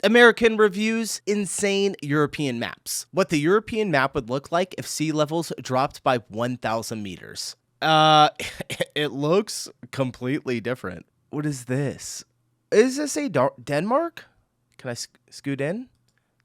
American reviews insane European maps. What the European map would look like if sea levels dropped by 1,000 meters. It looks completely different. What is this? Is this a Denmark? Can I scoot in?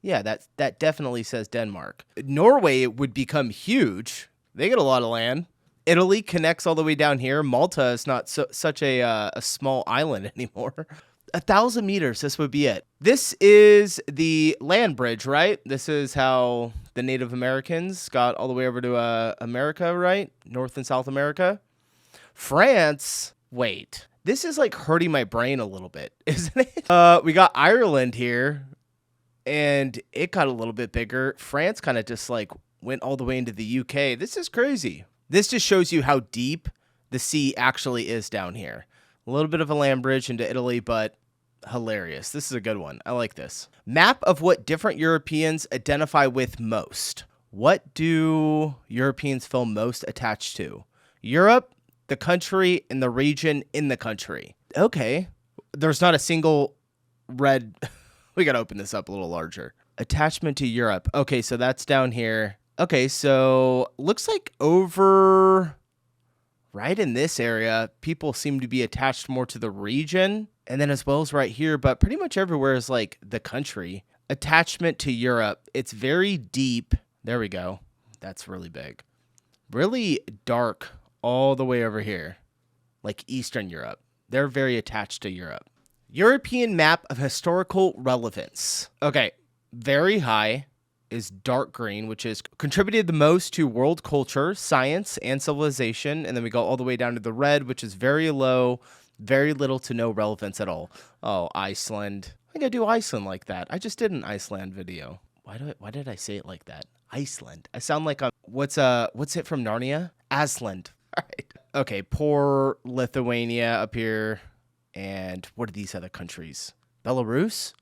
Yeah, that definitely says Denmark. Norway would become huge. They get a lot of land. Italy connects all the way down here. Malta is not such a small island anymore. 1,000 meters, this would be it. This is the land bridge, right? This is how the Native Americans got all the way over to America, right? North and South America. France, wait. This is like hurting my brain a little bit, isn't it? We got Ireland here, and it got a little bit bigger. France kind of just like went all the way into the UK. This is crazy. This just shows you how deep the sea actually is down here. A little bit of a land bridge into Italy, but hilarious. This is a good one. I like this. Map of what different Europeans identify with most. What do Europeans feel most attached to? Europe, the country, and the region in the country. Okay. There's not a single red. We got to open this up a little larger. Attachment to Europe. Okay, so that's down here. Okay, so looks like over right in this area, people seem to be attached more to the region. And then as well as right here, but pretty much everywhere is like the country. Attachment to Europe. It's very deep. There we go. That's really big. Really dark all the way over here. Like Eastern Europe. They're very attached to Europe. European map of historical relevance. Okay, very high is dark green, which is contributed the most to world culture, science, and civilization. And then we go all the way down to the red, which is very low. Very little to no relevance at all. Oh, Iceland. I think I do Iceland like that. I just did an Iceland video. Why did I say it like that? Iceland. I sound like what's it from Narnia? Asland. All right. Okay, poor Lithuania up here. And what are these other countries? Belarus?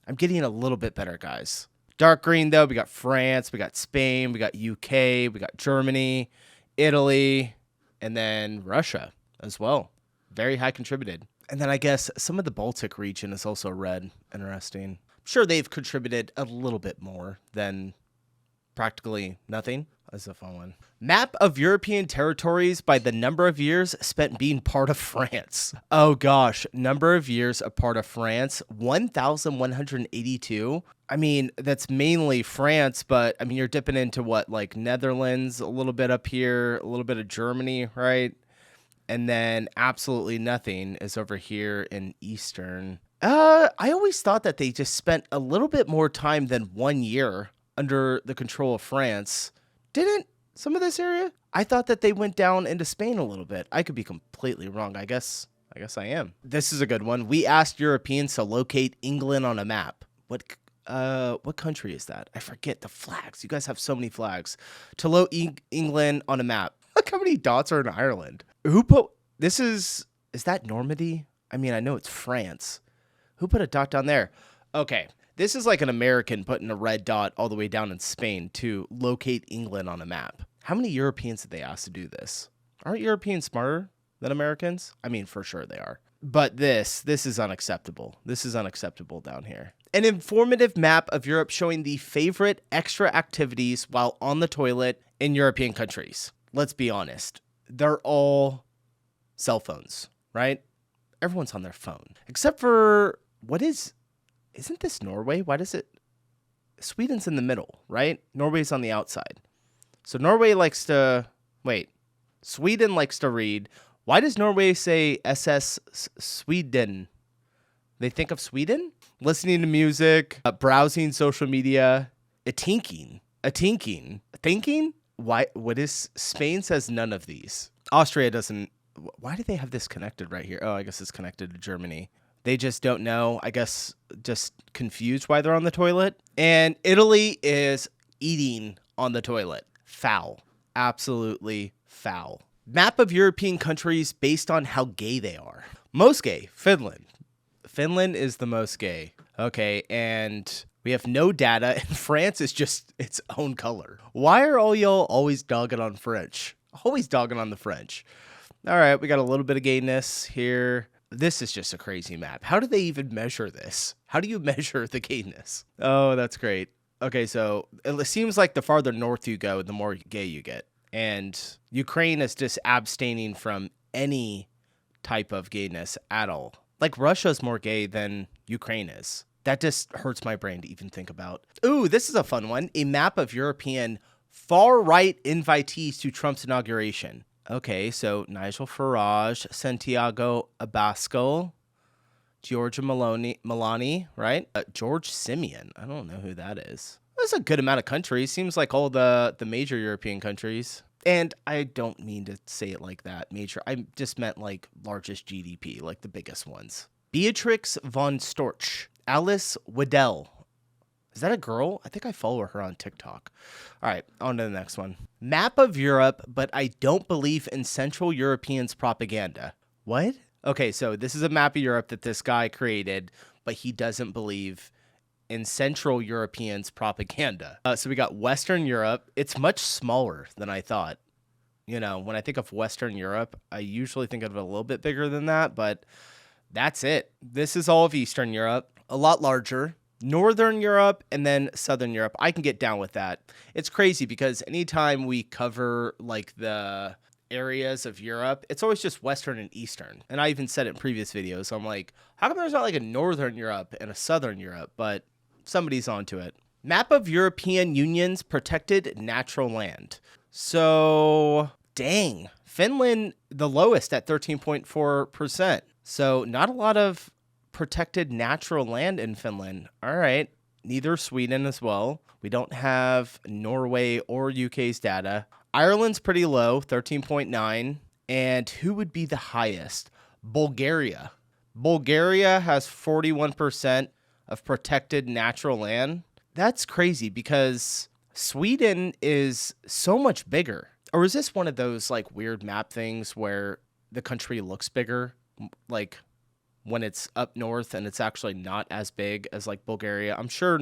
I'm getting a little bit better, guys. Dark green, though, we got France, we got Spain, we got UK, we got Germany, Italy, and then Russia as well. Very high contributed. And then I guess some of the Baltic region is also red. Interesting. I'm sure they've contributed a little bit more than practically nothing. That's a fun one. Map of European territories by the number of years spent being part of France. Oh gosh, number of years a part of France, 1,182. I mean, that's mainly France, but I mean, you're dipping into what, like Netherlands, a little bit up here, a little bit of Germany, right? And then absolutely nothing is over here in Eastern. I always thought that they just spent a little bit more time than 1 year under the control of France. Didn't some of this area? I thought that they went down into Spain a little bit. I could be completely wrong. I guess I am. This is a good one. We asked Europeans to locate England on a map. What country is that? I forget the flags. You guys have so many flags. To locate England on a map. Look how many dots are in Ireland. Who put this is that Normandy? I mean, I know it's France. Who put a dot down there? Okay. This is like an American putting a red dot all the way down in Spain to locate England on a map. How many Europeans did they ask to do this? Aren't Europeans smarter than Americans? I mean, for sure they are. But this is unacceptable. This is unacceptable down here. An informative map of Europe showing the favorite extra activities while on the toilet in European countries. Let's be honest. They're all cell phones, right? Everyone's on their phone. Except for, isn't this Norway? Why does it? Sweden's in the middle, right? Norway's on the outside. So Norway likes to, Sweden likes to read. Why does Norway say SS Sweden? They think of Sweden? Listening to music, browsing social media, thinking? Why? What is, Spain says none of these. Austria doesn't, why do they have this connected right here? Oh, I guess it's connected to Germany. They just don't know, I guess, just confused why they're on the toilet. And Italy is eating on the toilet. Foul. Absolutely foul. Map of European countries based on how gay they are. Most gay, Finland. Finland is the most gay. Okay, and we have no data, and France is just its own color. Why are all y'all always dogging on French? Always dogging on the French. All right, we got a little bit of gayness here. This is just a crazy map. How do they even measure this? How do you measure the gayness? Oh, that's great. Okay, so it seems like the farther north you go, the more gay you get. And Ukraine is just abstaining from any type of gayness at all. Like Russia's more gay than Ukraine is. That just hurts my brain to even think about. Ooh, this is a fun one. A map of European far-right invitees to Trump's inauguration. Okay, so Nigel Farage, Santiago Abascal, Giorgia Meloni, right? George Simeon. I don't know who that is. That's a good amount of countries. Seems like all the major European countries. And I don't mean to say it like that, major. I just meant like largest GDP, like the biggest ones. Beatrix von Storch, Alice Waddell. Is that a girl? I think I follow her on TikTok. All right, on to the next one. Map of Europe, but I don't believe in Central Europeans' propaganda. What? Okay, so this is a map of Europe that this guy created, but he doesn't believe in Central Europeans' propaganda. So we got Western Europe. It's much smaller than I thought. You know, when I think of Western Europe, I usually think of it a little bit bigger than that, but that's it. This is all of Eastern Europe, a lot larger. Northern Europe and then Southern Europe. I can get down with that. It's crazy because anytime we cover like the areas of Europe, it's always just Western and Eastern. And I even said it in previous videos. I'm like, how come there's not like a Northern Europe and a Southern Europe? But somebody's onto it. Map of European Union's protected natural land. So, dang. Finland, the lowest at 13.4%. So, not a lot of protected natural land in Finland. All right. Neither Sweden as well. We don't have Norway or UK's data. Ireland's pretty low, 13.9. And who would be the highest? Bulgaria. Bulgaria has 41% of protected natural land. That's crazy because Sweden is so much bigger. Or is this one of those like weird map things where the country looks bigger? Like when it's up north and it's actually not as big as like Bulgaria. I'm sure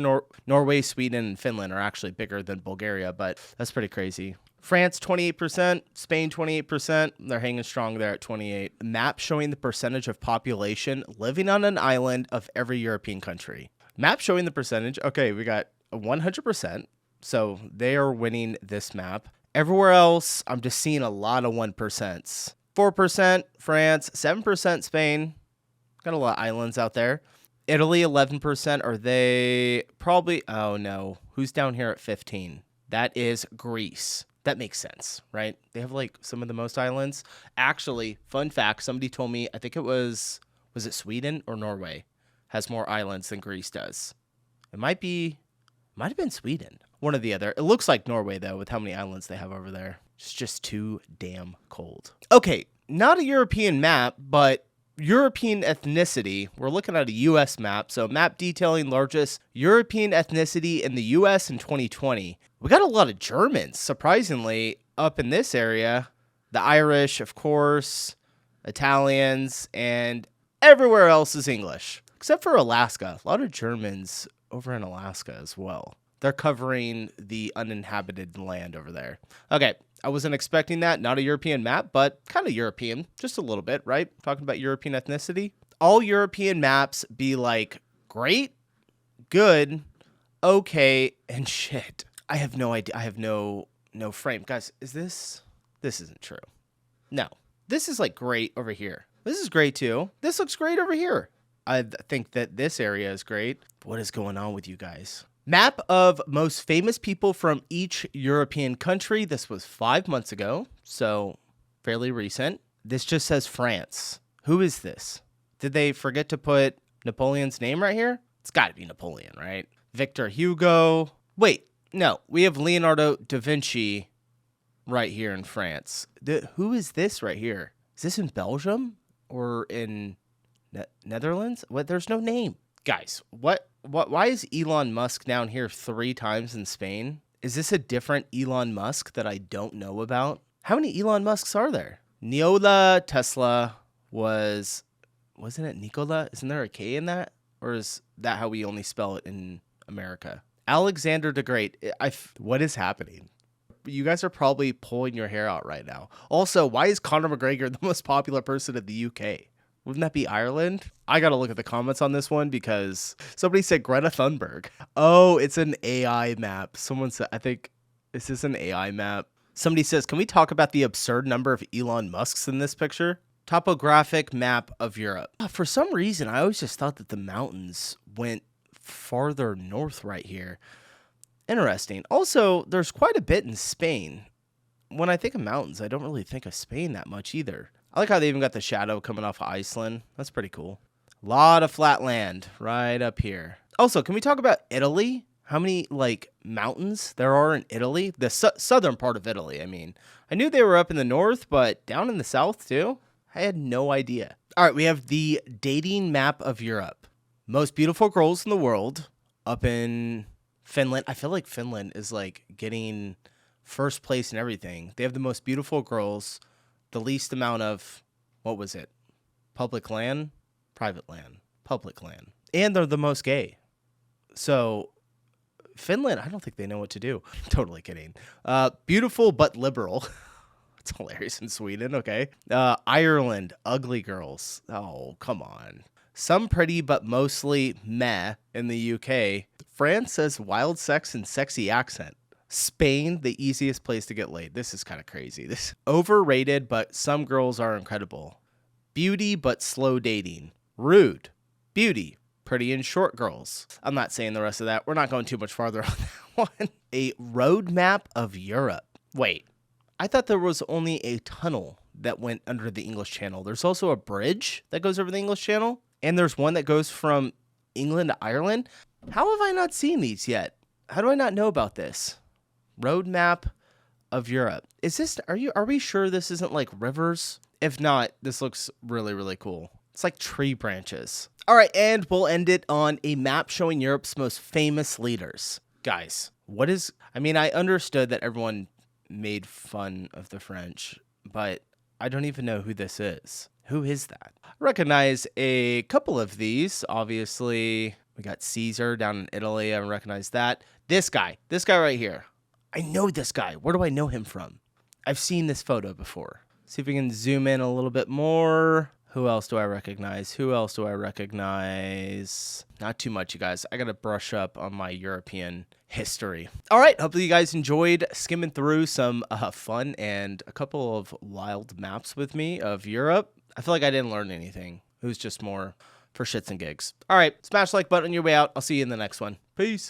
Norway, Sweden, and Finland are actually bigger than Bulgaria, but that's pretty crazy. France, 28%, Spain, 28%. They're hanging strong there at 28%. A map showing the percentage of population living on an island of every European country. Map showing the percentage. Okay, we got 100%. So they are winning this map. Everywhere else, I'm just seeing a lot of 1%. 4% France, 7% Spain. Got a lot of islands out there. Italy, 11%. Are they probably... Oh, no. Who's down here at 15? That is Greece. That makes sense, right? They have, like, some of the most islands. Actually, fun fact, somebody told me, I think it was it Sweden or Norway, has more islands than Greece does. It might have been Sweden. One or the other. It looks like Norway, though, with how many islands they have over there. It's just too damn cold. Okay, not a European map, but European ethnicity. We're looking at a U.S. map, so map detailing largest European ethnicity in the U.S. in 2020. We got a lot of Germans, surprisingly, up in this area. The Irish, of course, Italians, and everywhere else is English, except for Alaska. A lot of Germans over in Alaska as well. They're covering the uninhabited land over there. Okay, I wasn't expecting that. Not a European map, but kind of European. Just a little bit, right? Talking about European ethnicity. All European maps be like great, good, okay, and shit. I have no idea. I have no frame. Guys, this isn't true. No. This is like great over here. This is great too. This looks great over here. I think that this area is great. What is going on with you guys? Map of most famous people from each European country. This was 5 months ago, so fairly recent. This just says France. Who is this? Did they forget to put Napoleon's name right here? It's got to be Napoleon, right? Victor Hugo. Wait, no. We have Leonardo da Vinci right here in France. Who is this right here? Is this in Belgium or in Netherlands? What? There's no name. Guys, why is Elon Musk down here 3 times in Spain? Is this a different Elon Musk that I don't know about? How many Elon Musks are there? Nikola Tesla wasn't it Nikola? Isn't there a K in that? Or is that how we only spell it in America? Alexander the Great. What is happening? You guys are probably pulling your hair out right now. Also, why is Conor McGregor the most popular person in the UK? Wouldn't that be Ireland? I gotta look at the comments on this one because somebody said Greta Thunberg. Oh, it's an AI map. Someone said, I think, is this an AI map? Somebody says, can we talk about the absurd number of Elon Musks in this picture? Topographic map of Europe. For some reason, I always just thought that the mountains went farther north right here. Interesting. Also, there's quite a bit in Spain. When I think of mountains, I don't really think of Spain that much either. I like how they even got the shadow coming off of Iceland. That's pretty cool. A lot of flat land right up here. Also, can we talk about Italy? How many, like, mountains there are in Italy? The southern part of Italy, I mean. I knew they were up in the north, but down in the south, too? I had no idea. All right, we have the dating map of Europe. Most beautiful girls in the world up in Finland. I feel like Finland is, like, getting first place in everything. They have the most beautiful girls, the least amount of, what was it? Public land? Private land. Public land. And they're the most gay. So Finland, I don't think they know what to do. Totally kidding. Beautiful but liberal. It's hilarious in Sweden, okay. Ireland, ugly girls. Oh, come on. Some pretty but mostly meh in the UK. France says wild sex and sexy accent. Spain, the easiest place to get laid. This is kind of crazy. This overrated, but some girls are incredible. Beauty but slow dating. Rude. Beauty. Pretty and short girls. I'm not saying the rest of that. We're not going too much farther on that one. A road map of Europe. Wait, I thought there was only a tunnel that went under the English Channel. There's also a bridge that goes over the English Channel. And there's one that goes from England to Ireland. How have I not seen these yet? How do I not know about this? Road map of Europe. Is this, are we sure this isn't like rivers? If not, this looks really, really cool. It's like tree branches. All right, and we'll end it on a map showing Europe's most famous leaders. Guys, I understood that everyone made fun of the French, but I don't even know who this is. Who is that? I recognize a couple of these. Obviously, we got Caesar down in Italy. I recognize that. This guy right here. I know this guy. Where do I know him from? I've seen this photo before. See if we can zoom in a little bit more. Who else do I recognize? Not too much, you guys. I got to brush up on my European history. All right. Hopefully you guys enjoyed skimming through some fun and a couple of wild maps with me of Europe. I feel like I didn't learn anything. It was just more for shits and gigs. All right. Smash the like button on your way out. I'll see you in the next one. Peace.